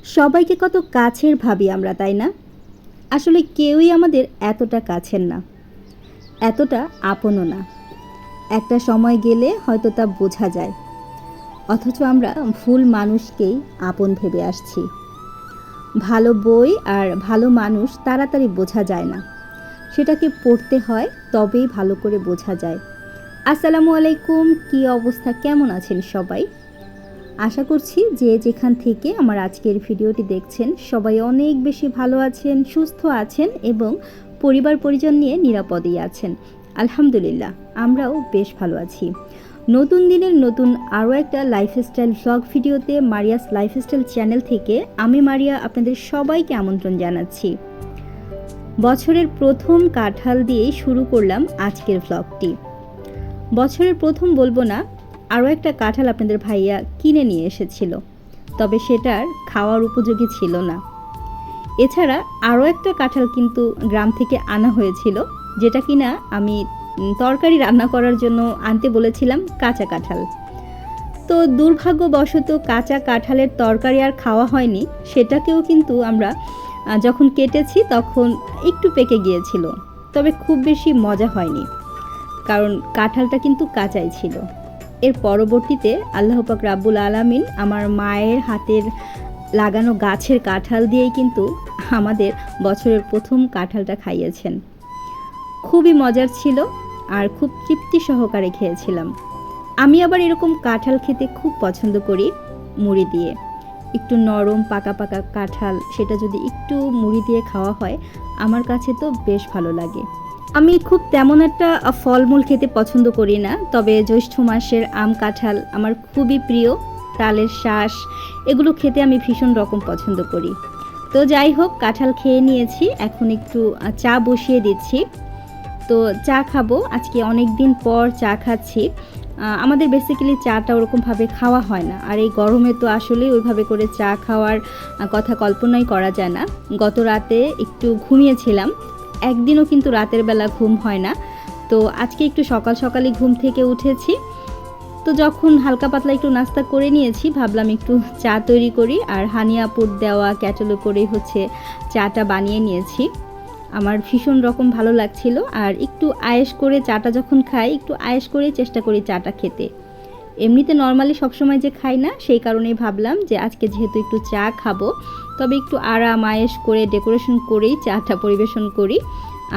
সবাইকে কত কাছের ভাবি আমরা, তাই না? আসলে কেউই আমাদের এতটা কাছের না, এতটা আপনও না। একটা সময় গেলে হয়তো তা বোঝা যায়, অথচ আমরা ভুল মানুষকেই আপন ভেবে আসছি। ভালো বই আর ভালো মানুষ তাড়াতাড়ি বোঝা যায় না, সেটাকে পড়তে হয়, তবেই ভালো করে বোঝা যায়। আসসালামু আলাইকুম, কী অবস্থা, কেমন আছেন সবাই? আশা করছি যে যেখান থেকে আমার আজকের ভিডিওটি দেখছেন সবাই অনেক বেশি ভালো আছেন, সুস্থ আছেন এবং পরিবার পরিজন নিয়ে নিরাপদেই আছেন। আলহামদুলিল্লাহ, আমরাও বেশ ভালো আছি। নতুন দিনের নতুন আরও একটা লাইফস্টাইল ভ্লগ ভিডিওতে মারিয়াস লাইফস্টাইল চ্যানেল থেকে আমি মারিয়া আপনাদের সবাইকে আমন্ত্রণ জানাচ্ছি। বছরের প্রথম কাঁঠাল দিয়েই শুরু করলাম আজকের ভ্লগটি। বছরের প্রথম বলবো না, আরও একটা কাঁঠাল আপনাদের ভাইয়া কিনে নিয়ে এসেছিল, তবে সেটার খাওয়ার উপযোগী ছিল না। এছাড়া আরও একটা কাঁঠাল কিন্তু গ্রাম থেকে আনা হয়েছিল, যেটা কিনা আমি তরকারি রান্না করার জন্য আনতে বলেছিলাম, কাঁচা কাঁঠাল। তো দুর্ভাগ্যবশত কাঁচা কাঁঠালের তরকারি আর খাওয়া হয়নি, সেটাকেও কিন্তু আমরা যখন কেটেছি তখন একটু পেকে গিয়েছিল, তবে খুব বেশি মজা হয়নি, কারণ কাঁঠালটা কিন্তু কাঁচাই ছিল। এর পরবর্তীতে আল্লাহ পাক রাব্বুল আলামিন আমার মায়ের হাতের লাগানো গাছের কাঁঠাল দিয়েই কিন্তু আমাদের বছরের প্রথম কাঁঠালটা খাইয়েছেন। খুবই মজার ছিল আর খুব তৃপ্তি সহকারে খেয়েছিলাম। আমি আবার এরকম কাঁঠাল খেতে খুব পছন্দ করি মুড়ি দিয়ে। একটু নরম পাকা পাকা কাঁঠাল, সেটা যদি একটু মুড়ি দিয়ে খাওয়া হয় আমার কাছে তো বেশ ভালো লাগে। আমি খুব তেমন একটা ফলমূল খেতে পছন্দ করি না, তবে জ্যৈষ্ঠ মাসের আম কাঁঠাল আমার খুবই প্রিয়। তালের শাঁস, এগুলো খেতে আমি ভীষণ রকম পছন্দ করি। তো যাই হোক, কাঁঠাল খেয়ে নিয়েছি, এখন একটু চা বসিয়ে দিচ্ছি। তো চা খাবো, আজকে অনেক দিন পর চা খাচ্ছি। আমাদের বেসিক্যালি চাটা ওরকমভাবে খাওয়া হয় না, আর এই গরমে তো আসলে ওইভাবে করে চা খাওয়ার কথা কল্পনাই করা যায় না। গত রাতে একটু ঘুমিয়েছিলাম, একদিনও কিন্তু রাতের বেলা ঘুম হয় না। তো আজকে একটু সকাল সকালই ঘুম থেকে উঠেছি। তো যখন হালকা পাতলা একটু নাস্তা করে নিয়েছি, ভাবলাম একটু চা তৈরি করি, আর হানিয়াপুর দেওয়া ক্যাটেলে করেই হচ্ছে চাটা বানিয়ে নিয়েছি। আমার ভীষণ রকম ভালো লাগছিল, আর একটু আয়েশ করে চাটা যখন খাই, একটু আয়েশ করেই চেষ্টা করি চাটা খেতে। এমনিতে নর্মালি সবসময় যে খাই না, সেই কারণেই ভাবলাম যে আজকে যেহেতু একটু চা খাবো, তবে একটু আরাম আয়েশ করে ডেকোরেশন করেই চাটা পরিবেশন করি।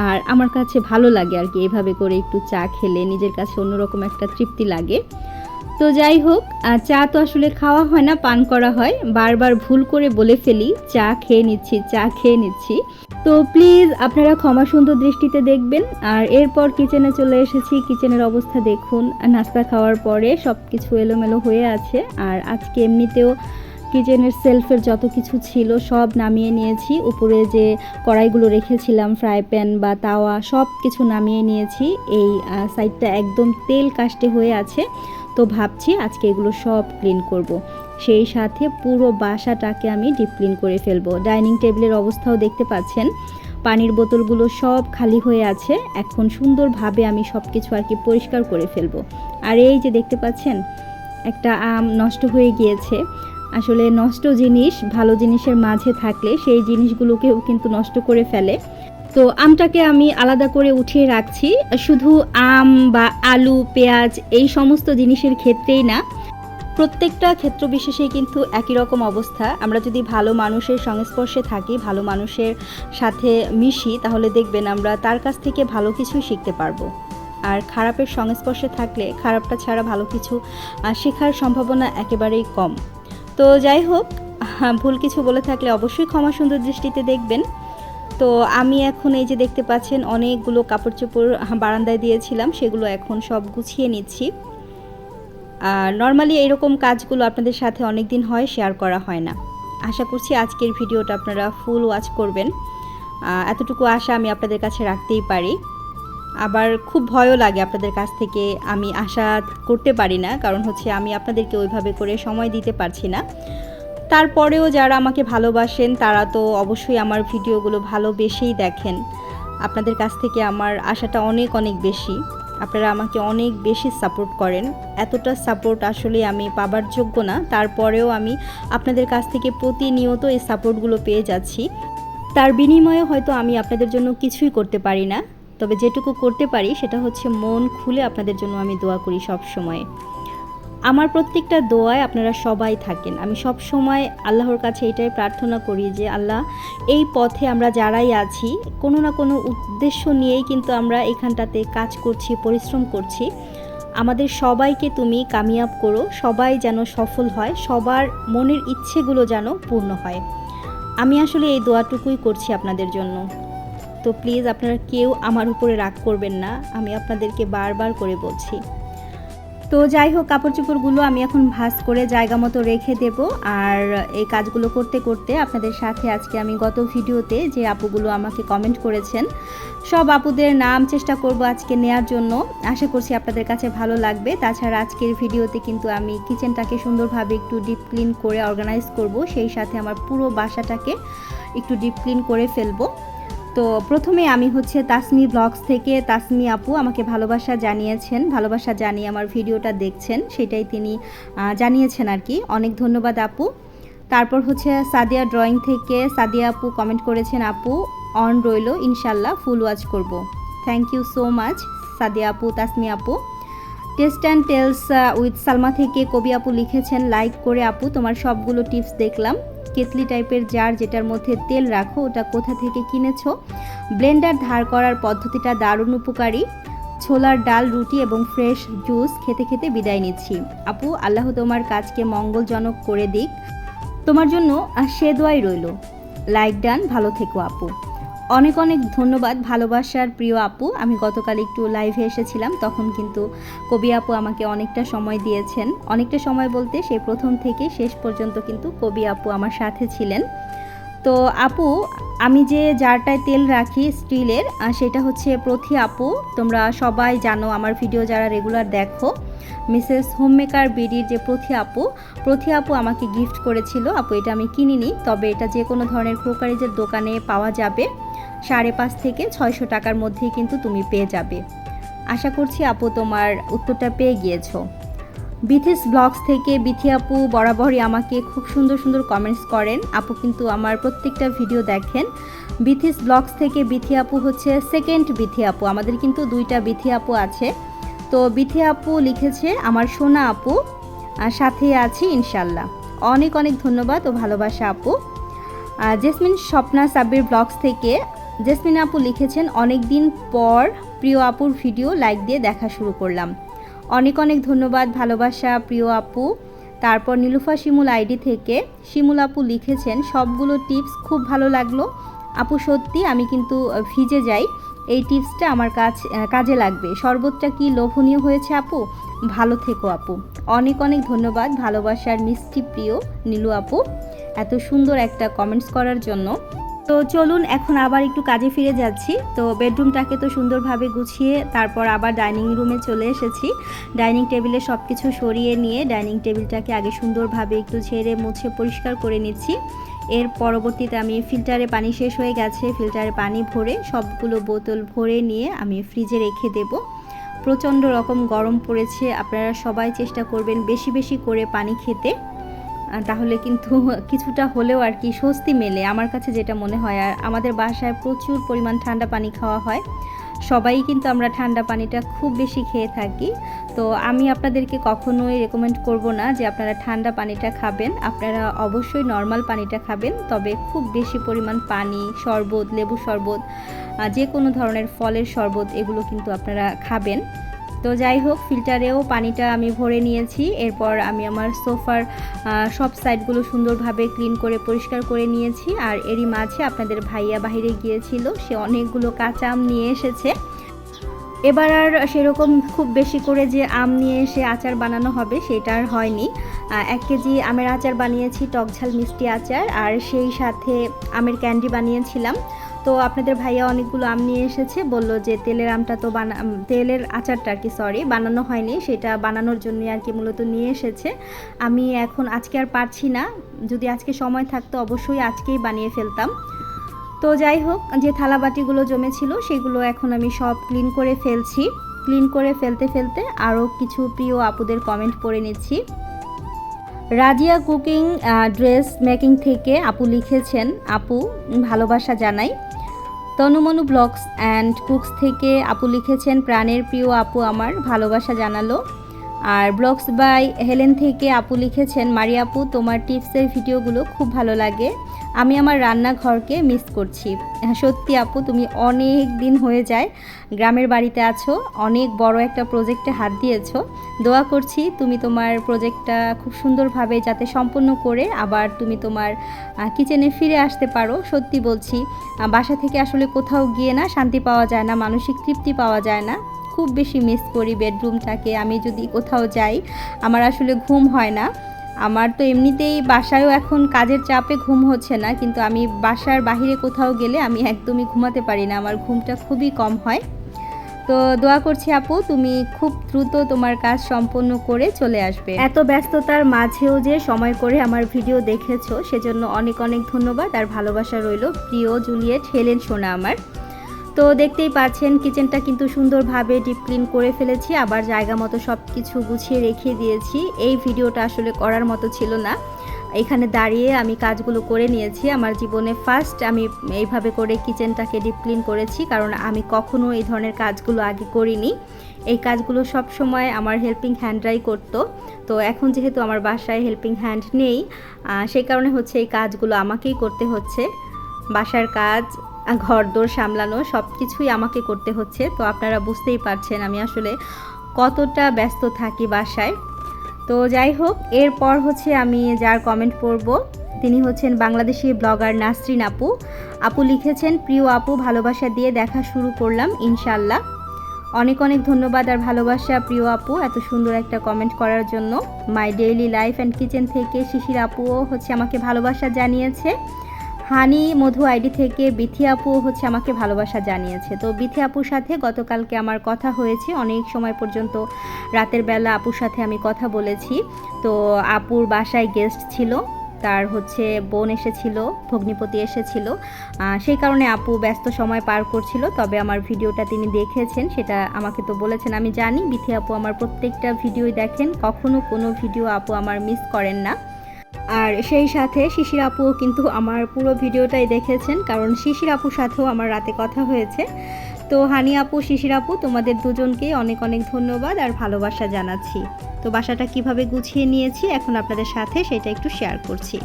আর আমার কাছে ভালো লাগে আর কি, এভাবে করে একটু চা খেলে নিজের কাছে অন্যরকম একটা তৃপ্তি লাগে। তো যাই হোক, চা তো আসলে খাওয়া হয় না, পান করা হয়। বারবার ভুল করে বলে ফেলি চা খেয়ে নিচ্ছি, চা খেয়ে নিচ্ছি। তো প্লিজ আপনারা ক্ষমা সুন্দর দৃষ্টিতে দেখবেন। আর এরপর কিচেনে চলে এসেছি, কিচেনের অবস্থা দেখুন। নাস্তা খাওয়ার পরে সব কিছু এলোমেলো হয়ে আছে, আর আজকে এমনিতেও কিচেনের সেলফের যত কিছু ছিল সব নামিয়ে নিয়েছি। উপরে যে কড়াইগুলো রেখেছিলাম, ফ্রাই প্যান বা তাওয়া, সব কিছু নামিয়ে নিয়েছি। এই সাইডটা একদম তেল কাস্টে হয়ে আছে, তো ভাবছি আজকে এগুলো সব ক্লিন করব। সেই সাথে পুরো বাসাটাকে আমি ডিপ ক্লিন করে ফেলবো। ডাইনিং টেবিলের অবস্থাও দেখতে পাচ্ছেন, পানির বোতলগুলো সব খালি হয়ে আছে। এখন সুন্দরভাবে আমি সব কিছু আর কি পরিষ্কার করে ফেলবো। আর এই যে দেখতে পাচ্ছেন, একটা আম নষ্ট হয়ে গিয়েছে। আসলে নষ্ট জিনিস ভালো জিনিসের মাঝে থাকলে সেই জিনিসগুলোকেও কিন্তু নষ্ট করে ফেলে। তো আমটাকে আমি আলাদা করে উঠিয়ে রাখছি, শুধু আম বা আলু পেঁয়াজ এই সমস্ত জিনিসের ক্ষেত্রেই না, প্রত্যেকটা ক্ষেত্র বিশেষেই কিন্তু একই রকম অবস্থা। আমরা যদি ভালো মানুষের সংস্পর্শে থাকি, ভালো মানুষের সাথে মিশি, তাহলে দেখবেন আমরা তার কাছ থেকে ভালো কিছুই শিখতে পারবো। আর খারাপের সংস্পর্শে থাকলে খারাপটা ছাড়া ভালো কিছু শেখার সম্ভাবনা একেবারেই কম। তো যাই হোক, ভুল কিছু বলে থাকলে অবশ্যই ক্ষমা সুন্দর দৃষ্টিতে দেখবেন। তো আমি এখন এই যে দেখতে পাচ্ছেন, অনেকগুলো কাপড় চোপড় বারান্দায় দিয়েছিলাম, সেগুলো এখন সব গুছিয়ে নিচ্ছি। আর নর্মালি এইরকম কাজগুলো আপনাদের সাথে অনেক দিন হয় শেয়ার করা হয় না। আশা করছি আজকের ভিডিওটা আপনারা ফুল ওয়াচ করবেন, এতটুকু আশা আমি আপনাদের কাছে রাখতেই পারি। আবার খুব ভয়ও লাগে, আপনাদের কাছ থেকে আমি আশা করতে পারি না, কারণ হচ্ছে আমি আপনাদেরকে ওইভাবে করে সময় দিতে পারছি না। তারপরেও যারা আমাকে ভালোবাসেন তারা তো অবশ্যই আমার ভিডিওগুলো ভালোবেসেই দেখেন। আপনাদের কাছ থেকে আমার আশাটা অনেক অনেক বেশি। আপনারা আমাকে অনেক বেশি সাপোর্ট করেন। এতটা সাপোর্ট আসলে আমি পাবার যোগ্য না, তারপরেও আমি আপনাদের কাছ থেকে প্রতিনিয়ত এই সাপোর্টগুলো পেয়ে যাচ্ছি। তার বিনিময়ে হয়তো আমি আপনাদের জন্য কিছুই করতে পারি না, তবে যেটুকু করতে পারি সেটা হচ্ছে মন খুলে আপনাদের জন্য আমি দোয়া করি সব সময়। আমার প্রত্যেকটা দোয়ায় আপনারা সবাই থাকেন। আমি সব সময় আল্লাহর কাছে এটাই প্রার্থনা করি যে আল্লাহ, এই পথে আমরা যারাই আছি কোনো না কোনো উদ্দেশ্য নিয়েই কিন্তু আমরা এখানটাতে কাজ করছি, পরিশ্রম করছি। আমাদের সবাইকে তুমি কামিয়াব করো, সবাই যেন সফল হয়, সবার মনের ইচ্ছেগুলো যেন পূর্ণ হয়। আমি আসলে এই দোয়াটুকুই করছি আপনাদের জন্য। তো প্লিজ আপনারা কেউ আমার উপরে রাগ করবেন না, আমি আপনাদেরকে বারবার করে বলছি। তো যাই হোক, কাপড় চোপড়গুলো আমি এখন ভাঁজ করে জায়গা মতো রেখে দেব। আর এই কাজগুলো করতে করতে আপনাদের সাথে আজকে আমি গত ভিডিওতে যে আপুগুলো আমাকে কমেন্ট করেছেন সব আপুদের নাম চেষ্টা করব আজকে নেয়ার জন্য। আশা করছি আপনাদের কাছে ভালো লাগবে। তাছাড়া আজকের ভিডিওতে কিন্তু আমি কিচেনটাকে সুন্দরভাবে একটু ডিপ ক্লিন করে অর্গানাইজ করব, সেই সাথে আমার পুরো বাসাটাকে একটু ডিপ ক্লিন করে ফেলবো। তো প্রথমে আমি হচ্ছে তাসমি ব্লগস থেকে তাসমি আপু আমাকে ভালোবাসা জানিয়েছেন, ভালোবাসা জানিয়ে আমার ভিডিওটা দেখছেন, সেটাই তিনি জানিয়েছেন আর কি। অনেক ধন্যবাদ আপু। তারপর হচ্ছে সাদিয়া ড্রয়িং থেকে সাদিয়া আপু কমেন্ট করেছেন, আপু অন রইল, ইনশাল্লাহ ফুল ওয়াচ করব। Thank you so much Sadia আপু, তাসমি আপু। Test and tales with Salma থেকে কবি আপু লিখেছেন, লাইক করে আপু তোমার সবগুলো টিপস দেখলাম। কেতলি টাইপের জার যেটার মধ্যে তেল রাখো ওটা কোথা থেকে কিনেছো? ব্লেন্ডার ধার করার পদ্ধতিটা দারুণ উপকারী। ছোলার ডাল, রুটি এবং ফ্রেশ জুস খেতে খেতে বিদায় নিচ্ছি। আপু আল্লাহ তোমার কাজকে মঙ্গলজনক করে দিক, তোমার জন্য সে দোয়াই রইল। লাইক ডান, ভালো থেকো আপু। অনেক অনেক ধন্যবাদ ভালোবাসার প্রিয় আপু। আমি গতকাল একটু লাইভে এসেছিলাম, তখন কিন্তু কবি আপু আমাকে অনেকটা সময় দিয়েছেন। অনেকটা সময় বলতে সেই প্রথম থেকে শেষ পর্যন্ত কিন্তু কবি আপু আমার সাথে ছিলেন। তো আপু, আমি যে জারটায় তেল রাখি স্টিলের, সেটা হচ্ছে প্রথি আপু। তোমরা সবাই জানো, আমার ভিডিও যারা রেগুলার দেখো, মিসেস হোমমেকার বিডির যে প্রথি আপু আমাকে গিফট করেছিল। আপু এটা আমি কিনিনি, তবে এটা যে কোনো ধরনের ক্রোকারিজের দোকানে পাওয়া যাবে। 5.5 থেকে 600 টাকার মধ্যেই কিন্তু তুমি পেয়ে যাবে। আশা করছি আপু তোমার উত্তরটা পেয়ে গিয়েছো। বিথিস ব্লগস থেকে বিথি আপু বরাবরই আমাকে খুব সুন্দর সুন্দর কমেন্টস করেন। আপু কিন্তু আমার প্রত্যেকটা ভিডিও দেখেন। বিথিস ব্লগস থেকে বিথি আপু হচ্ছে সেকেন্ড বিথি আপু, আমাদের কিন্তু 2টা বিথি আপু আছে। তো বিথি আপু লিখেছে, আমার সোনা আপু, সাথে আছি ইনশাল্লাহ। অনেক অনেক ধন্যবাদ ও ভালোবাসা আপু। জেসমিন স্বপ্না সাব্বির ব্লগস থেকে জেসমিন আপু লিখেছেন, অনেক দিন পর প্রিয় আপুর ভিডিও লাইক দিয়ে দেখা শুরু করলাম। অনেক অনেক ধন্যবাদ ভালোবাসা প্রিয় আপু। তারপর নীলুফা শিমুল আইডি থেকে শিমুল আপু লিখেছেন, সবগুলো টিপস খুব ভালো লাগলো আপু, সত্যি আমি কিন্তু ভিজে যাই, এই টিপসটা আমার কাজে লাগবে। শরবতটা কি লোভনীয় হয়েছে আপু, ভালো থেকো আপু। অনেক অনেক ধন্যবাদ ভালোবাসার মিষ্টি প্রিয় নীলু আপু এত সুন্দর একটা কমেন্টস করার জন্য। তো চলুন এখন আবার একটু কাজে ফিরে যাচ্ছি। তো বেডরুমটাকে তো সুন্দরভাবে গুছিয়ে তারপর আবার ডাইনিং রুমে চলে এসেছি। ডাইনিং টেবিলে সব কিছু সরিয়ে নিয়ে ডাইনিং টেবিলটাকে আগে সুন্দরভাবে একটু ঝেড়ে মুছে পরিষ্কার করে নিচ্ছি। এর পরবর্তীতে আমি ফিল্টারে পানি শেষ হয়ে গেছে, ফিল্টারে পানি ভরে সবগুলো বোতল ভরে নিয়ে আমি ফ্রিজে রেখে দেব। প্রচণ্ড রকম গরম পড়েছে, আপনারা সবাই চেষ্টা করবেন বেশি বেশি করে পানি খেতে, তাহলে কিন্তু কিছুটা হলেও আর কি স্বস্তি মেলে, আমার কাছে যেটা মনে হয়। আর আমাদের বাসায় প্রচুর পরিমাণ ঠান্ডা পানি খাওয়া হয়, সবাই কিন্তু আমরা ঠান্ডা পানিটা খুব বেশি খেয়ে থাকি। তো আমি আপনাদেরকে কখনোই রেকমেন্ড করব না যে আপনারা ঠান্ডা পানিটা খাবেন, আপনারা অবশ্যই নর্মাল পানিটা খাবেন। তবে খুব বেশি পরিমাণ পানি, শরবত, লেবু শরবত, যে কোনো ধরনের ফলের শরবত, এগুলো কিন্তু আপনারা খাবেন। তো যাই হোক, ফিল্টারেও পানিটা আমি ভরে নিয়েছি। এরপর আমি আমার সোফার সব সাইডগুলো সুন্দরভাবে ক্লিন করে পরিষ্কার করে নিয়েছি। আর এরই মাঝে আপনাদের ভাইয়া বাইরে গিয়েছিল, সে অনেকগুলো কাঁচা আম নিয়ে এসেছে। এবার আর সেরকম খুব বেশি করে যে আম নিয়ে এসে আচার বানানো হবে সেটা আর হয়নি। 1 কেজি আমের আচার বানিয়েছি, টকঝাল মিষ্টি আচার, আর সেই সাথে আমের ক্যান্ডি বানিয়েছিলাম। তো আপনাদের ভাইয়া অনেকগুলো আম নিয়ে এসেছে, বলল যে তেলের আমটা তো তেলের আচারটা আর কি বানানো হয়নি, সেটা বানানোর জন্য আর কি মূলত নিয়ে এসেছে। আমি এখন আজকে আর পারছি না, যদি আজকে সময় থাকতো অবশ্যই আজকেই বানিয়ে ফেলতাম। তো যাই হোক, যে থালা বাটিগুলো জমেছিল সেগুলো এখন আমি সব ক্লিন করে ফেলছি। ক্লিন করে ফেলতে ফেলতে আরও কিছু প্রিয় আপুদের কমেন্ট পড়ে নিচ্ছি। রাজিয়া কুকিং ড্রেস মেকিং থেকে আপু লিখেছেন, আপু ভালোবাসা জানাই। তনুমনু ব্লগস অ্যান্ড কুকস থেকে আপু লিখেছেন, প্রাণের প্রিয় আপু আমার, ভালোবাসা জানালো। আর ব্লগস বাই হেলেন থেকে আপু লিখেছেন, মারিয়া আপু তোমার টিপসের ভিডিওগুলো খুব ভালো লাগে, আমি আমার রান্নাঘরকে মিস করছি। সত্যি আপু, তুমি অনেক দিন হয়ে যায় গ্রামের বাড়িতে আছো, অনেক বড় একটা প্রজেক্টে হাত দিয়েছো। দোয়া করছি তুমি তোমার প্রজেক্টটা খুব সুন্দরভাবে যাতে সম্পন্ন করে আবার তুমি তোমার কিচেনে ফিরে আসতে পারো। সত্যি বলছি, বাসা থেকে আসলে কোথাও গিয়ে না শান্তি পাওয়া যায় না, মানসিক তৃপ্তি পাওয়া যায় না। খুব বেশি মিস করি বেডরুমটাকে। আমি যদি কোথাও যাই আমার আসলে ঘুম হয় না। আমার তো এমনিতেই বাসায়ও এখন কাজের চাপে ঘুম হচ্ছে না, কিন্তু আমি বাসার বাইরে কোথাও গেলে আমি একদমই ঘুমাতে পারি না, আমার ঘুমটা খুবই কম হয়। তো দোয়া করছি আপু তুমি খুব দ্রুত তোমার কাজ সম্পন্ন করে চলে আসবে। এত ব্যস্ততার মাঝেও যে সময় করে আমার ভিডিও দেখেছো সেজন্য অনেক অনেক ধন্যবাদ আর ভালোবাসা রইল প্রিয় জুলিয়েট হেলেন সোনা আমার। তো দেখতেই পাচ্ছেন কিচেনটা কিন্তু সুন্দরভাবে ডিপ ক্লিন করে ফেলেছি, আবার জায়গা মতো সব কিছু গুছিয়ে রেখে দিয়েছি। এই ভিডিওটা আসলে করার মতো ছিল না, এখানে দাঁড়িয়ে আমি কাজগুলো করে নিয়েছি। আমার জীবনে ফার্স্ট আমি এইভাবে করে কিচেনটাকে ডিপ ক্লিন করেছি, কারণ আমি কখনো এই ধরনের কাজগুলো আগে করিনি। এই কাজগুলো সব সময় আমার হেল্পিং হ্যান্ডরাই করতো। তো এখন যেহেতু আমার বাসায় হেল্পিং হ্যান্ড নেই, সেই কারণে হচ্ছে এই কাজগুলো আমাকেই করতে হচ্ছে। বাসার কাজ, ঘরদোর সামলানো সব কিছুই আমাকে করতে হচ্ছে। তো আপনারা বুঝতেই পারছেন আমি আসলে কতটা ব্যস্ত থাকি বাসায়। তো যাই হোক, এরপর হচ্ছে আমি যার কমেন্ট পড়ব তিনি হচ্ছেন বাংলাদেশি ব্লগার নাসরিন আপু। আপু লিখেছেন, প্রিয় আপু ভালোবাসা দিয়ে দেখা শুরু করলাম ইনশাল্লাহ। অনেক অনেক ধন্যবাদ আর ভালোবাসা প্রিয় আপু এত সুন্দর একটা কমেন্ট করার জন্য। My daily life and kitchen থেকে শিশির আপুও হচ্ছে আমাকে ভালোবাসা জানিয়েছে। হানি মধু আইডি থেকে বিথি আপু হচ্ছে আমাকে ভালোবাসা জানিয়েছে। তো বিথি আপুর সাথে গতকালকে আমার কথা হয়েছে, অনেক সময় পর্যন্ত রাতের বেলা আপুর সাথে আমি কথা বলেছি। তো আপুর বাসায় গেস্ট ছিল, তার হচ্ছে বোন এসেছিল, ভগ্নিপতি এসেছিল, সেই কারণে আপু ব্যস্ত সময় পার করছিল। তবে আমার ভিডিওটা তিনি দেখেছেন, সেটা আমাকে তো বলেছেন। আমি জানি বিথি আপু আমার প্রত্যেকটা ভিডিওই দেখেন, কখনো কোনো ভিডিও আপু আমার মিস করেন না। আর সেই সাথে শিশির আপুও কিন্তু আমার পুরো ভিডিওটাই দেখেছেন, কারণ শিশির আপুর সাথেও আমার রাতে কথা হয়েছে। তো হানি আপু, শিশির আপু তোমাদের দুজনকেই অনেক অনেক ধন্যবাদ আর ভালোবাসা জানাচ্ছি। তো বাসাটা কিভাবে গুছিয়ে নিয়েছি এখন আপনাদের সাথে সেটা একটু শেয়ার করছি।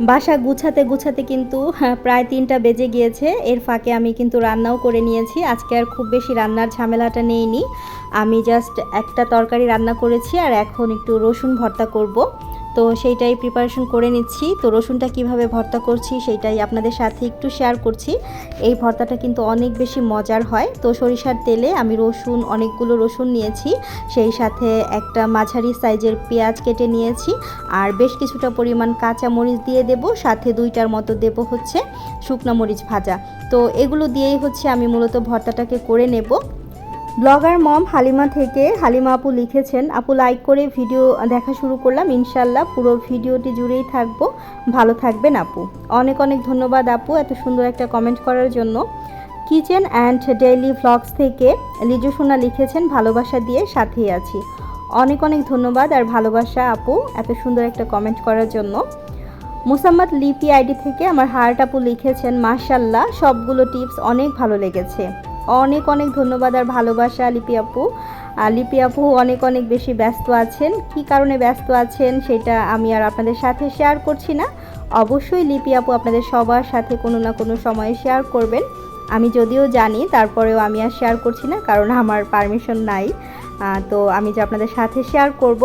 বাসা গুছাতে গুছাতে কিন্তু প্রায় 3টা বেজে গিয়েছে। এর ফাঁকে আমি কিন্তু রান্নাও করে নিয়েছি। আজকে আর খুব বেশি রান্নার ঝামেলাটা নেইনি, আমি জাস্ট একটা তরকারি রান্না করেছি আর এখন একটু রসুন ভর্তা করব। তো সেইটাই প্রিপারেশন করে নিচ্ছি। তো রসুনটা কিভাবে ভর্তা করছি সেইটাই আপনাদের সাথে একটু শেয়ার করছি। এই ভর্তাটা কিন্তু অনেক বেশি মজার হয়। তো সরিষার তেলে আমি অনেকগুলো রসুন নিয়েছি, সেই সাথে একটা মাঝারি সাইজের পেঁয়াজ কেটে নিয়েছি আর বেশ কিছুটা পরিমাণ কাঁচা মরিচ দিয়ে দেব, সাথে 2টার মতো দেব হচ্ছে শুকনো মরিচ ভাজা। তো এগুলো দিয়েই হচ্ছে আমি মূলত ভর্তাটাকে করে নেব। ব্লগার মম হালিমা থেকে হালিমা আপু লিখেছেন, আপু লাইক করে ভিডিও দেখা শুরু করলাম ইনশাল্লাহ, পুরো ভিডিওটি জুড়েই থাকবো, ভালো থাকবেন আপু। অনেক অনেক ধন্যবাদ আপু এত সুন্দর একটা কমেন্ট করার জন্য। কিচেন অ্যান্ড ডেইলি ভ্লগস থেকে লিজু সোনা লিখেছেন, ভালোবাসা দিয়ে সাথেই আছি। অনেক অনেক ধন্যবাদ আর ভালোবাসা আপু এত সুন্দর একটা কমেন্ট করার জন্য। মুসাম্মদ লিপি আইডি থেকে আমার হার্ট আপু লিখেছেন, মাশাল্লাহ সবগুলো টিপস অনেক ভালো লেগেছে। অনেক অনেক ধন্যবাদ আর ভালোবাসা লিপি আপু। লিপি আপু অনেক অনেক বেশি ব্যস্ত আছেন, কি কারণে ব্যস্ত আছেন সেটা আমি আর আপনাদের সাথে শেয়ার করছি না। অবশ্যই লিপি আপু আপনাদের সবার সাথে কোনো না কোনো সময়ে শেয়ার করবেন, আমি যদিও জানি, তারপরেও আমি আর শেয়ার করছি না কারণ আমার পারমিশন নাই। তো আমি যে আপনাদের সাথে শেয়ার করব,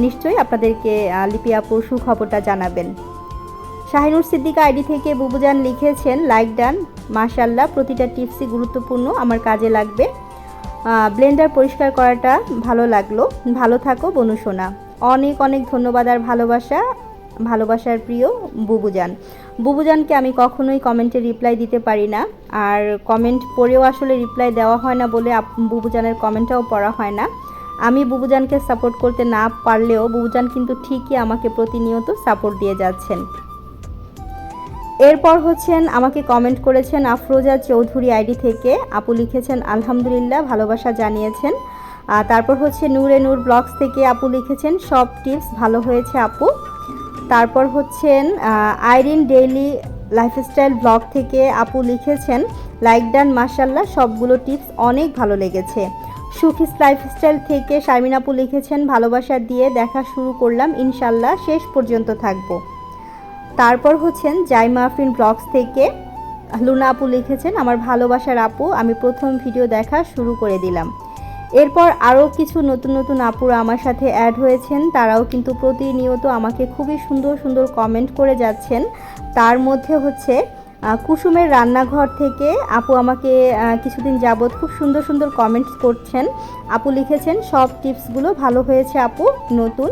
নিশ্চয়ই আপনাদেরকে লিপি আপুর সুখবরটা জানাবেন। শাহিনুর সিদ্দিকা আইডি থেকে বুবুজান লিখেছেন, লাইক ডান, মাশাল্লাহ প্রতিটা টিপসই গুরুত্বপূর্ণ, আমার কাজে লাগবে। ব্লেন্ডার পরিষ্কার করাটা ভালো লাগলো। ভালো থাকো বনু সোনা। অনেক অনেক ধন্যবাদ আর ভালোবাসার প্রিয় বুবুজানকে আমি কখনোই কমেন্টে রিপ্লাই দিতে পারি না, আর কমেন্ট পড়েও আসলে রিপ্লাই দেওয়া হয় না বলে বুবুজানের কমেন্টটাও পড়া হয় না। আমি বুবুজানকে সাপোর্ট করতে না পারলেও বুবুজান কিন্তু ঠিকই আমাকে প্রতিনিয়ত সাপোর্ট দিয়ে যাচ্ছেন। এরপর হচ্ছেন আমাকে কমেন্ট করেছেন আফরোজা চৌধুরী আইডি থেকে। আপু লিখেছেন আলহামদুলিল্লাহ, ভালোবাসা জানিয়েছেন। তারপর হচ্ছে নূরে নূর ব্লগস থেকে আপু লিখেছেন সব টিপস ভালো হয়েছে আপু। তারপর হচ্ছেন আইরিন ডেইলি লাইফস্টাইল ব্লগ থেকে আপু লিখেছেন লাইক ডান মাশাল্লাহ, সবগুলো টিপস অনেক ভালো লেগেছে। সুখিস লাইফস্টাইল থেকে শারমিন আপু লিখেছেন ভালোবাসা দিয়ে দেখা শুরু করলাম, ইনশাল্লাহ শেষ পর্যন্ত থাকবো। তারপর হচ্ছেন জাইমা আফরিন ব্লগস থেকে লুনা আপু লিখেছেন আমার ভালোবাসার আপু, আমি প্রথম ভিডিও দেখা শুরু করে দিলাম। এরপর আরও কিছু নতুন নতুন আপুরা আমার সাথে অ্যাড হয়েছেন, তারাও কিন্তু প্রতিনিয়ত আমাকে খুবই সুন্দর সুন্দর কমেন্ট করে যাচ্ছেন। তার মধ্যে হচ্ছে কুসুমের রান্নাঘর থেকে আপু আমাকে কিছুদিন যাবৎ খুব সুন্দর সুন্দর কমেন্টস করছেন। আপু লিখেছেন সব টিপসগুলো ভালো হয়েছে আপু, নতুন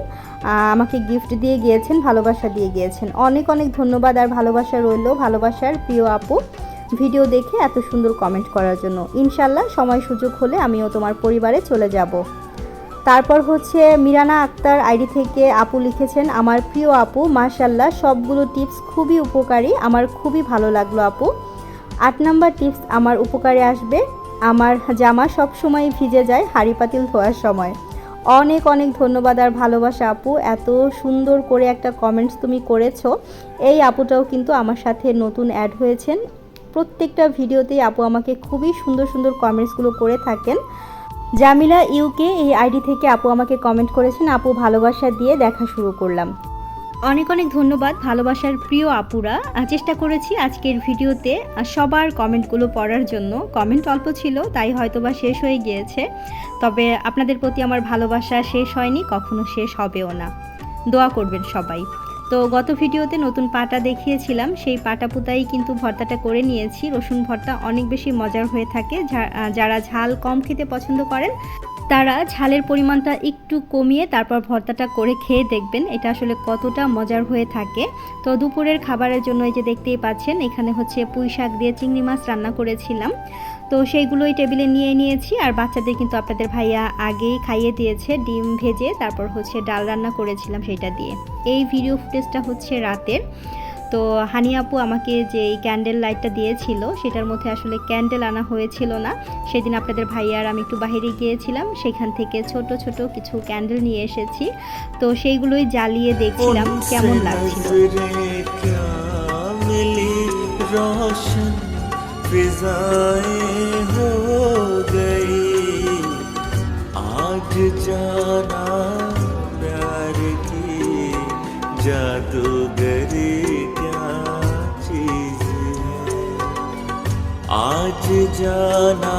আমাকে গিফট দিয়ে গিয়েছেন, ভালোবাসা দিয়ে গিয়েছেন। অনেক অনেক ধন্যবাদ আর ভালোবাসা রইল ভালোবাসার প্রিয় আপু, ভিডিও দেখে এত সুন্দর কমেন্ট করার জন্য। ইনশাল্লাহ সময় সুযোগ হলে আমিও তোমার পরিবারে চলে যাব। তারপর হচ্ছে মিরানা আক্তার আইডি থেকে আপু লিখেছেন আমার প্রিয় আপু, মাশাল্লাহ সবগুলো টিপস খুবই উপকারী, আমার খুবই ভালো লাগলো আপু। 8 নাম্বার টিপস আমার উপকারে আসবে, আমার জামা সব সময় ভিজে যায় হাঁড়ি পাতিল ধোয়ার সময়। অনেক অনেক ধন্যবাদ আর ভালোবাসা আপু, এত সুন্দর করে একটা কমেন্টস তুমি করেছো। এই আপুটাও কিন্তু আমার সাথে নতুন অ্যাড হয়েছেন। প্রত্যেকটা ভিডিওতেই আপু আমাকে খুবই সুন্দর সুন্দর কমেন্টসগুলো করে থাকেন। জামিলা ইউকে এই আইডি থেকে আপু আমাকে কমেন্ট করেছেন আপু ভালোবাসা দিয়ে দেখা শুরু করলাম। অনেক অনেক ধন্যবাদ ভালোবাসার প্রিয় আপুরা। চেষ্টা করেছি আজকের ভিডিওতে সবার কমেন্টগুলো পড়ার জন্য। কমেন্ট অল্প ছিল তাই হয়তোবা শেষ হয়ে গিয়েছে, তবে আপনাদের প্রতি আমার ভালোবাসা শেষ হয়নি, কখনো শেষ হবেও না। দোয়া করবেন সবাই। তো গত ভিডিওতে নতুন পাটা দেখিয়েছিলাম, সেই পাটা পুতাই কিন্তু ভর্তাটা করে নিয়েছি। রসুন ভর্তা অনেক বেশি মজার হয়ে থাকে, যারা ঝাল কম খেতে পছন্দ করেন তারা ঝালের পরিমাণটা একটু কমিয়ে তারপর ভর্তাটা করে খেয়ে দেখবেন, এটা আসলে কতটা মজার হয়ে থাকে। তো দুপুরের খাবারের জন্য এই যে দেখতেই পাচ্ছেন এখানে হচ্ছে পুঁই শাক দিয়ে চিংড়ি মাছ রান্না করেছিলাম, তো সেইগুলোই টেবিলে নিয়ে নিয়েছি। আর বাচ্চাদের কিন্তু আপনাদের ভাইয়া আগেই খাইয়ে দিয়েছে, ডিম ভেজে তারপর হচ্ছে ডাল রান্না করেছিলাম সেটা দিয়ে। এই ভিডিও ফুটেজটা হচ্ছে রাতের। তো হানি আপু আমাকে যে এই ক্যান্ডেল লাইটটা দিয়েছিল সেটার মধ্যে আসলে ক্যান্ডেল আনা হয়েছিল না, সেদিন আপনাদের ভাইয়ার আমি একটু বাইরে গিয়েছিলাম, সেখান থেকে ছোট ছোট কিছু ক্যান্ডেল নিয়ে এসেছি। তো সেইগুলোই জ্বালিয়ে দেখছিলাম কেমন লাগছিল। जादूगरी क्या चीज है, आज जाना